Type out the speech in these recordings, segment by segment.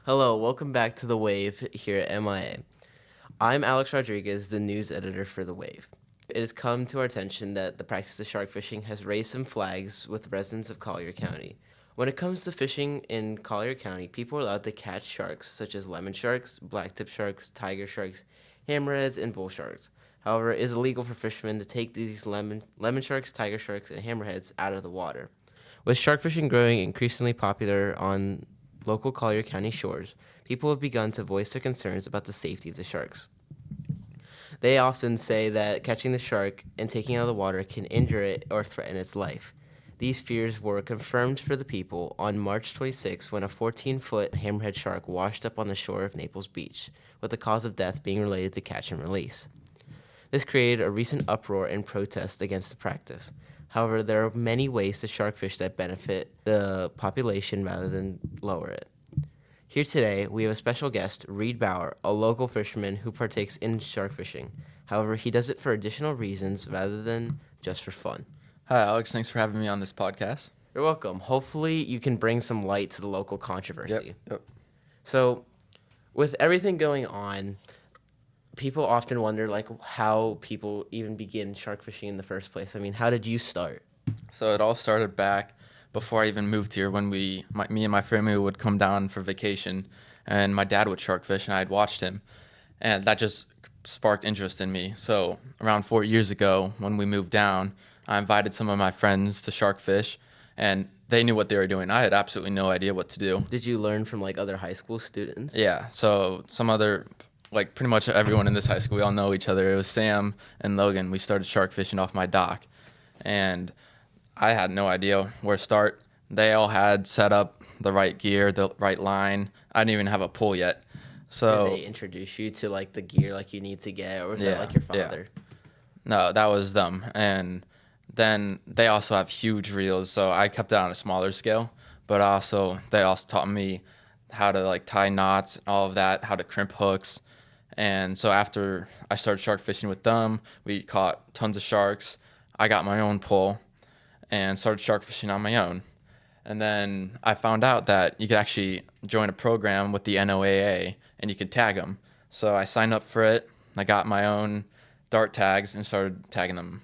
Hello, welcome back to The Wave here at MIA. I'm Alex Rodriguez, the news editor for The Wave. It has come to our attention that the practice of shark fishing has raised some flags with residents of Collier County. When it comes to fishing in Collier County, people are allowed to catch sharks such as lemon sharks, blacktip sharks, tiger sharks, hammerheads, and bull sharks. However, it is illegal for fishermen to take these lemon sharks, tiger sharks, and hammerheads out of the water. With shark fishing growing increasingly popular on local Collier County shores, people have begun to voice their concerns about the safety of the sharks. They often say that catching the shark and taking it out of the water can injure it or threaten its life. These fears were confirmed for the people on March 26 when a 14-foot hammerhead shark washed up on the shore of Naples Beach, with the cause of death being related to catch and release. This created a recent uproar and protest against the practice. However, there are many ways to shark fish that benefit the population rather than lower it. Here today, we have a special guest, Reid Baur, a local fisherman who partakes in shark fishing. However, he does it for additional reasons rather than just for fun. Hi, Alex. Thanks for having me on this podcast. You're welcome. Hopefully, you can bring some light to the local controversy. Yep. So, with everything going on, people often wonder how people even begin shark fishing in the first place. I mean, how did you start? So it all started back before I even moved here when me and my family would come down for vacation, and my dad would shark fish, and I'd watched him, and that just sparked interest in me. So around 4 years ago, when we moved down, I invited some of my friends to shark fish, and they knew what they were doing. I had absolutely no idea what to do. Did you learn from other high school students? Yeah, so some other, pretty much everyone in this high school, we all know each other. It was Sam and Logan. We started shark fishing off my dock, and I had no idea where to start. They all had set up the right gear, the right line. I didn't even have a pole yet. So Did they introduce you to the gear you need to get, or was that Yeah, your yeah. father? No, that was them. And then they also have huge reels, so I kept it on a smaller scale. But they also taught me how to tie knots, all of that, how to crimp hooks. And so after I started shark fishing with them, we caught tons of sharks. I got my own pole and started shark fishing on my own. And then I found out that you could actually join a program with the NOAA and you could tag them. So I signed up for it. I got my own dart tags and started tagging them.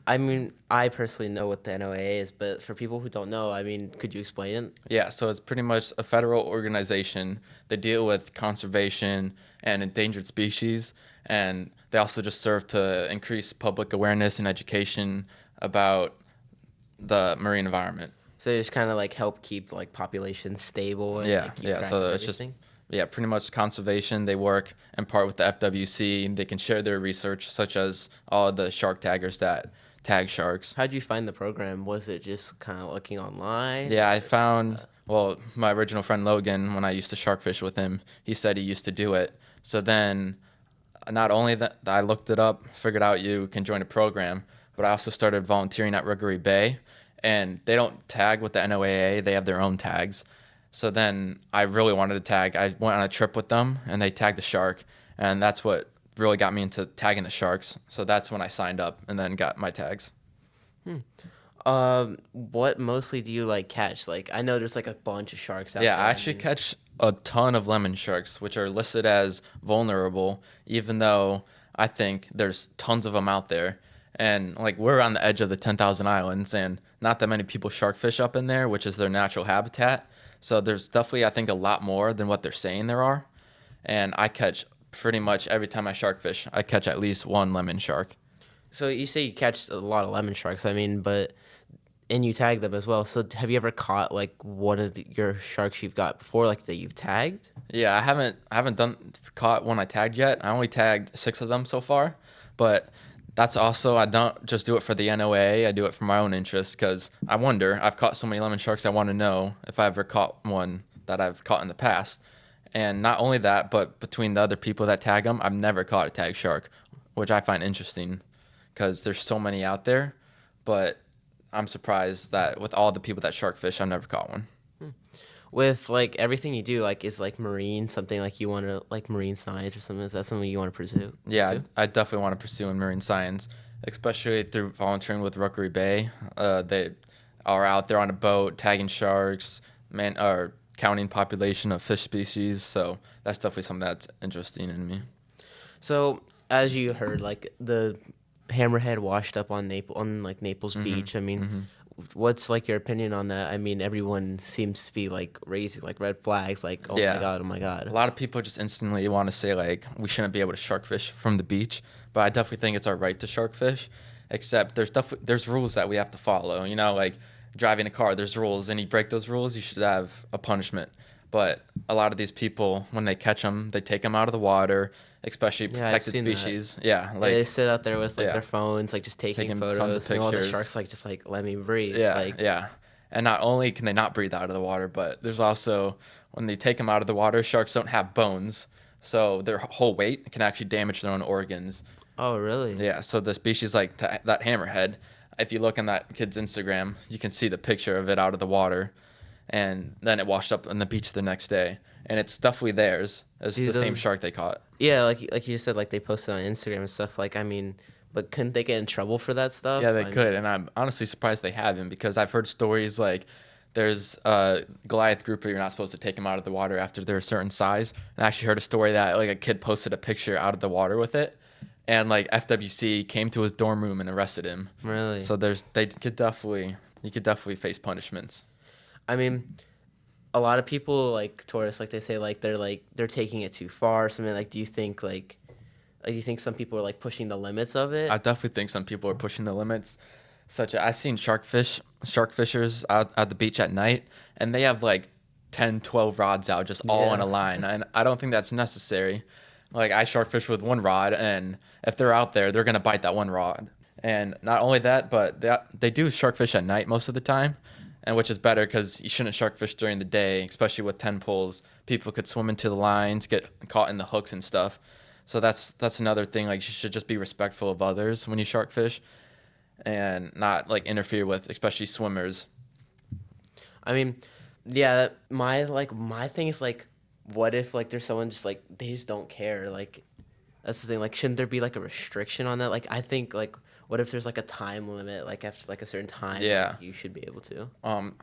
I mean, I personally know what the NOAA is, but for people who don't know, I mean, could you explain it? Yeah, so it's pretty much a federal organization. They deal with conservation and endangered species, and they also just serve to increase public awareness and education about the marine environment. So they just kind of help keep populations stable and keep track So of it's just everything? pretty much conservation. They work in part with the FWC. They can share their research, such as all of the shark taggers that tag sharks. How'd you find the program? Was it just kind of looking online? Yeah, I found, my original friend Logan, when I used to shark fish with him, he said he used to do it. So then, not only that I looked it up, figured out you can join a program, but I also started volunteering at Rookery Bay, and they don't tag with the NOAA, they have their own tags. So then I really wanted to tag. I went on a trip with them, and they tagged the shark, and that's what really got me into tagging the sharks. So that's when I signed up and then got my tags. What mostly do you catch? I know there's a bunch of sharks out Yeah, there. I actually catch a ton of lemon sharks, which are listed as vulnerable, even though I think there's tons of them out there. And we're on the edge of the 10,000 islands, and not that many people shark fish up in there, which is their natural habitat. So there's definitely, I think, a lot more than what they're saying there are. And I catch pretty much every time I shark fish, I catch at least one lemon shark. So you say you catch a lot of lemon sharks. I mean, and you tag them as well. So have you ever caught one of your sharks you've got before, that you've tagged? Yeah, I haven't caught one I tagged yet. I only tagged 6 of them so far, but that's also, I don't just do it for the NOA. I do it for my own interest because I wonder. I've caught so many lemon sharks. I want to know if I ever caught one that I've caught in the past. And not only that, but between the other people that tag them, I've never caught a tag shark, which I find interesting because there's so many out there. But I'm surprised that with all the people that shark fish, I've never caught one. With everything you do, is marine something you want to marine science or something? Is that something you want to pursue? Yeah, I definitely want to pursue in marine science, especially through volunteering with Rookery Bay. They are out there on a boat tagging sharks, or counting population of fish species. So that's definitely something that's interesting in me. So, as you heard, like the hammerhead washed up on like Naples Mm-hmm. Beach. I mean, Mm-hmm. what's like your opinion on that? I mean, everyone seems to be like raising like red flags, like oh my Yeah. god, oh my A god. lot of people just instantly want to say like we shouldn't be able to shark fish from the beach, but I definitely think it's our right to shark fish. Except there's rules that we have to follow. You know, like driving a car, there's rules, and you break those rules, you should have a punishment. But a lot of these people, when they catch them, they take them out of the water, especially Yeah, I've protected seen that. species. Yeah, Yeah, they like sit out there with like yeah, their phones, like just taking taking tons of photos. Meanwhile, the pictures. sharks like just like let me breathe. Yeah, Like yeah. And not only can they not breathe out of the water, but there's also when they take them out of the water, sharks don't have bones, so their whole weight can actually damage their own organs. oh really? Yeah, so the species like that hammerhead, if you look on that kid's Instagram, you can see the picture of it out of the water, and then it washed up on the beach the next day, and it's definitely theirs. It's Do the same those? shark they caught. Yeah, like you said, like they posted on Instagram and stuff. Like I mean, but couldn't they get in trouble for that Yeah, stuff? they I could, mean, and I'm honestly surprised they haven't because I've heard stories like there's a Goliath grouper you're not supposed to take them out of the water after they're a certain size. And I actually heard a story that like a kid posted a picture out of the water with it, and like FWC came to his dorm room and arrested him. really. So they could definitely you could definitely face punishments. I mean, a lot of people like tourists, like they say, like they're taking it too far. Or something like, do you think some people are like pushing the limits of I it? definitely think some people are pushing the limits. Such as I've seen shark fishers out at the beach at night, and they have like 10, 12 rods out just all in Yeah. a line. And I don't think that's necessary. Like I shark fish with one rod, and if they're out there, they're gonna bite that one rod. And not only that, but they do shark fish at night most of the time, and which is better because you shouldn't shark fish during the day, especially with 10 pulls. People could swim into the lines, get caught in the hooks and stuff. So that's another thing. Like you should just be respectful of others when you shark fish, and not like interfere with, especially swimmers. I mean, yeah. My thing is like, what if like there's someone just like they just don't care? Like that's the thing. Like, shouldn't there be like a restriction on that? Like, I think like, what if there's like a time limit? Like after like a certain time, like Yeah. you should be able to. I'm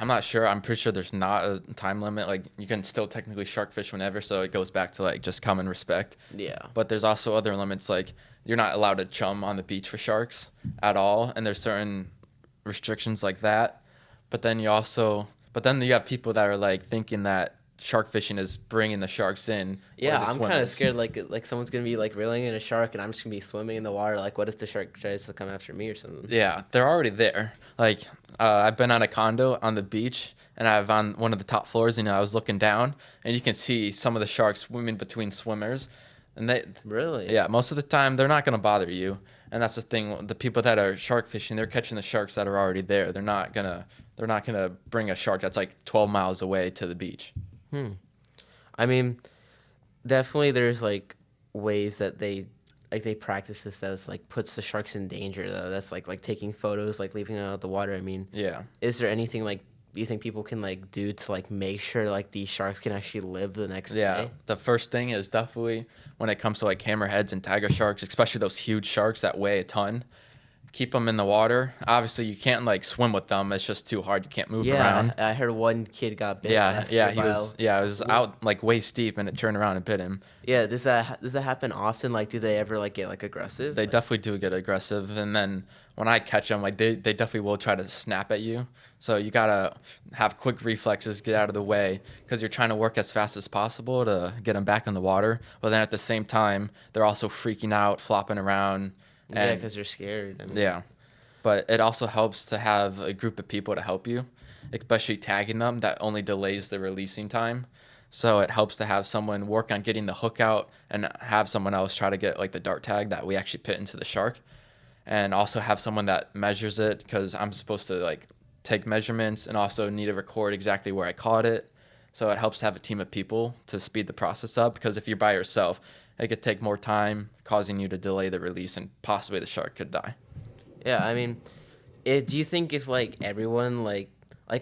not sure. I'm pretty sure there's not a time limit. Like you can still technically shark fish whenever, so it goes back to like just common respect. Yeah. But there's also other limits, like you're not allowed to chum on the beach for sharks at all, and there's certain restrictions like that. But then you have people that are like thinking that shark fishing is bringing the sharks in or Yeah, the I'm kind of swimmers. scared. Like someone's gonna be like reeling in a shark, and I'm just gonna be swimming in the water. Like, what if the shark tries to come after me or something? Yeah, they're already there. Like I've been on a condo on the beach, and I've on one of the top floors. I was looking down, and you can see some of the sharks swimming between swimmers, and Really? yeah, most of the time they're not gonna bother you. And that's the thing. The people that are shark fishing, they're catching the sharks that are already there. They're not gonna bring a shark that's like 12 miles away to the beach. Hmm. I mean, definitely there's like ways that they practice this that is like puts the sharks in danger though. That's like taking photos, like leaving them out of the water. I mean, Yeah. is there anything like you think people can like do to like make sure like these sharks can actually live the next Yeah, day? the first thing is definitely when it comes to like hammerheads and tiger sharks, especially those huge sharks that weigh a ton. Keep them in the water. Obviously, you can't like swim with them. It's just too hard. You can't move Yeah, around. I heard one kid got bit Yeah, last yeah, year by a. it was out like waist deep and it turned around and bit him. Yeah, does that happen often? Like, do they ever like get like aggressive? They Like, definitely do get aggressive, and then when I catch them, like they definitely will try to snap at you. So you gotta have quick reflexes, get out of the way, because you're trying to work as fast as possible to get them back in the water. But then at the same time, they're also freaking out, flopping around, yeah, and because they're scared. I mean, yeah. But it also helps to have a group of people to help you, especially tagging them. That only delays the releasing time. So it helps to have someone work on getting the hook out and have someone else try to get like the dart tag that we actually put into the shark. And also have someone that measures it because I'm supposed to like take measurements and also need to record exactly where I caught it. So it helps to have a team of people to speed the process up because if you're by yourself, it could take more time, causing you to delay the release and possibly the shark could die. yeah. I mean, do you think if like everyone like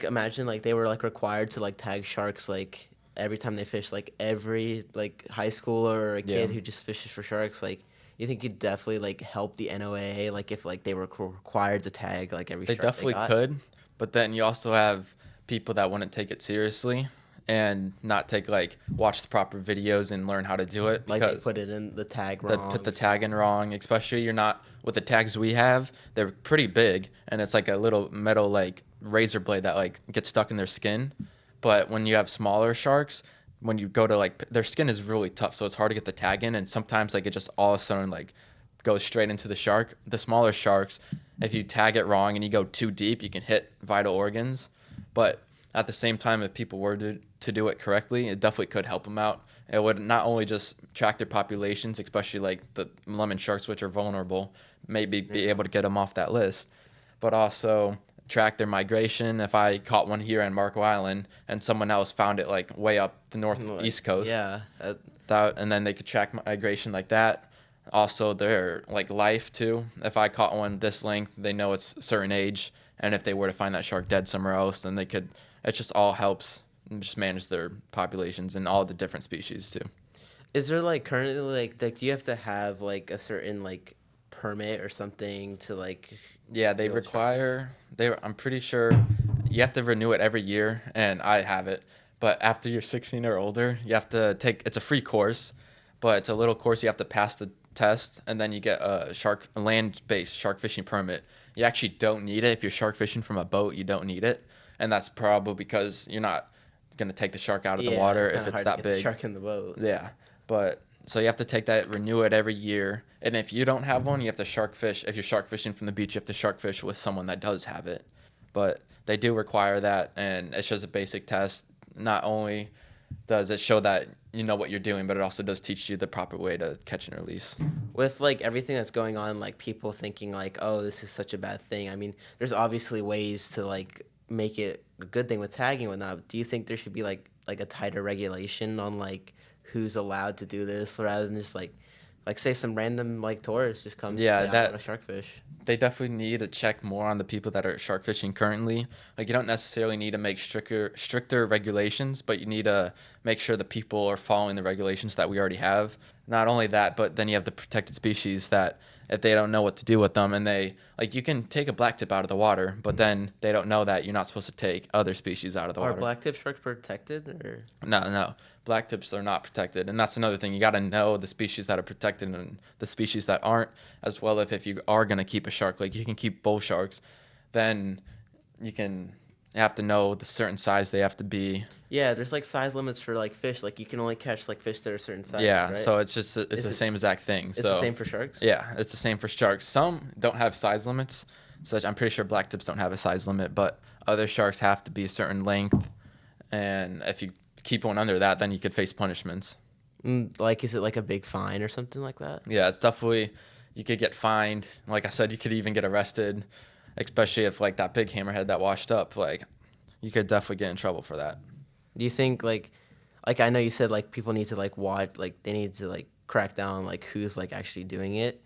imagine like they were like required to like tag sharks like every time they fish, like every like high schooler or a Yeah. kid who just fishes for sharks, like you think you'd definitely like help the NOAA like if like they were required to tag like every They shark they definitely got? could, but then you also have people that wouldn't take it seriously, and not watch the proper videos and learn how to do it, Like they because put it in the tag that wrong put the or something. tag in wrong. Especially, you're not with the tags we have, they're pretty big, and it's like a little metal razor blade that gets stuck in their skin. But when you have smaller sharks, when you go to their skin is really tough, so it's hard to get the tag in, and sometimes it just all of a sudden goes straight into the shark. The smaller sharks, if you tag it wrong and you go too deep, you can hit vital organs. But at the same time, if people were to do it correctly, it definitely could help them out. It would not only just track their populations, especially the lemon sharks, which are vulnerable, maybe be able to get them off that list, but also track their migration. If I caught one here in Marco Island and someone else found it way up the northeast coast, Yeah. and then they could track migration like that. Also, their life too. If I caught one this length, they know it's a certain age, and if they were to find that shark dead somewhere else, then they could. It just all helps just manage their populations and all the different species too. Is there currently do you have to have a certain permit or something to Yeah, be they able to shark fish? require. I'm pretty sure you have to renew it every year, and I have it. But after you're 16 or older, you have to take. It's a free course, but it's a little course. You have to pass the test, and then you get a land-based shark fishing permit. You actually don't need it if you're shark fishing from a boat. You don't need it, and that's probably because you're not gonna take the shark out of the Yeah, water it's kind if of it's hard to that get the big. shark in the boat. Yeah, but so you have to take that, renew it every year, and if you don't have one, you have to shark fish. If you're shark fishing from the beach, you have to shark fish with someone that does have it. But they do require that, and it's just a basic test. Not only does it show that you know what you're doing, but it also does teach you the proper way to catch and release. With everything that's going on, people thinking oh, this is such a bad thing. I mean, there's obviously ways to make it a good thing with tagging and whatnot. Do you think there should be like a tighter regulation on who's allowed to do this rather than just say some random tourist just comes and Yeah, say I want that to shark fish? they definitely need to check more on the people that are shark fishing currently. You don't necessarily need to make stricter regulations, but you need to make sure the people are following the regulations that we already have. Not only that, but then you have the protected species that if they don't know what to do with them, and they you can take a blacktip out of the water, but then they don't know that you're not supposed to take other species out of the Are water. blacktip sharks protected or? No, black tips are not protected, and that's another thing. You got to know the species that are protected and the species that aren't, as well. If you are gonna keep a shark, you can keep bull sharks, then you have to know the certain size they have to be. Yeah, there's size limits for fish. You can only catch fish that are certain sizes, Yeah, right? so it's just it's Is the it same exact thing. It's the So same for sharks. yeah, it's the same for sharks. Some don't have size limits, such I'm pretty sure black tips don't have a size limit, but other sharks have to be a certain length, and if you keep one under that, then you could face punishments. Is it a big fine or something like that? Yeah, it's definitely, you could get fined. Like I said, you could even get arrested, especially if that big hammerhead that washed up. You could definitely get in trouble for that. Do you think I know you said people need to watch they need to crack down on who's actually doing it.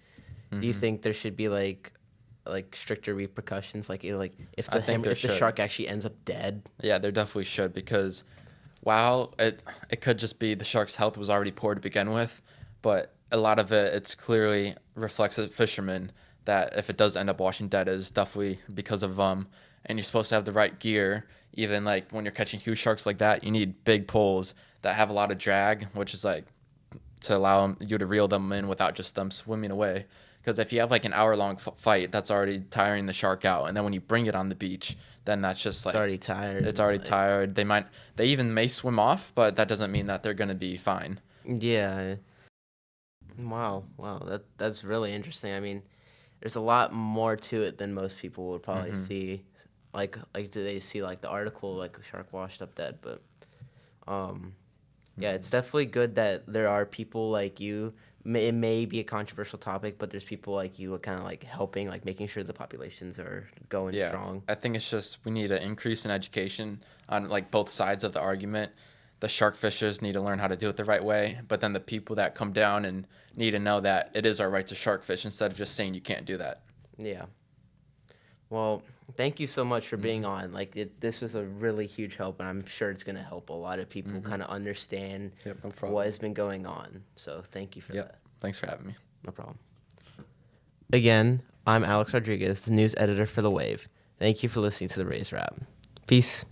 Do you Hmm. think there should be stricter repercussions if I think there if the should. shark actually ends up dead? Yeah, there definitely should, because while it could just be the shark's health was already poor to begin with, but a lot of it's clearly reflects as fishermen that if it does end up washing dead, is definitely because of and you're supposed to have the right gear. Even when you're catching huge sharks like that, you need big poles that have a lot of drag, which is to allow you to reel them in without just them swimming away. Because if you have an hour-long fight, that's already tiring the shark out, and then when you bring it on the beach, then that's just It's already tired. it's already tired. They even may swim off, but that doesn't mean that they're gonna be fine. Yeah. Wow. That's really interesting. I mean, there's a lot more to it than most people would probably Hmm. see. Do they see the article shark washed up dead? But um, yeah, it's definitely good that there are people like you. It may be a controversial topic, but there's people like you kind of helping, making sure the populations are going Yeah, strong. I think it's just we need an increase in education on both sides of the argument. The shark fishers need to learn how to do it the right way, but then the people that come down and need to know that it is our right to shark fish instead of just saying you can't do that. Yeah. Well, thank you so much for being Hmm. on. This was a really huge help, and I'm sure it's going to help a lot of people Hmm. kind of understand Yep, no problem. what has been going on. So thank you for Yep, that. thanks for having me. No problem. Again, I'm Alex Rodriguez, the news editor for The Wave. Thank you for listening to the Raise Rap. Peace.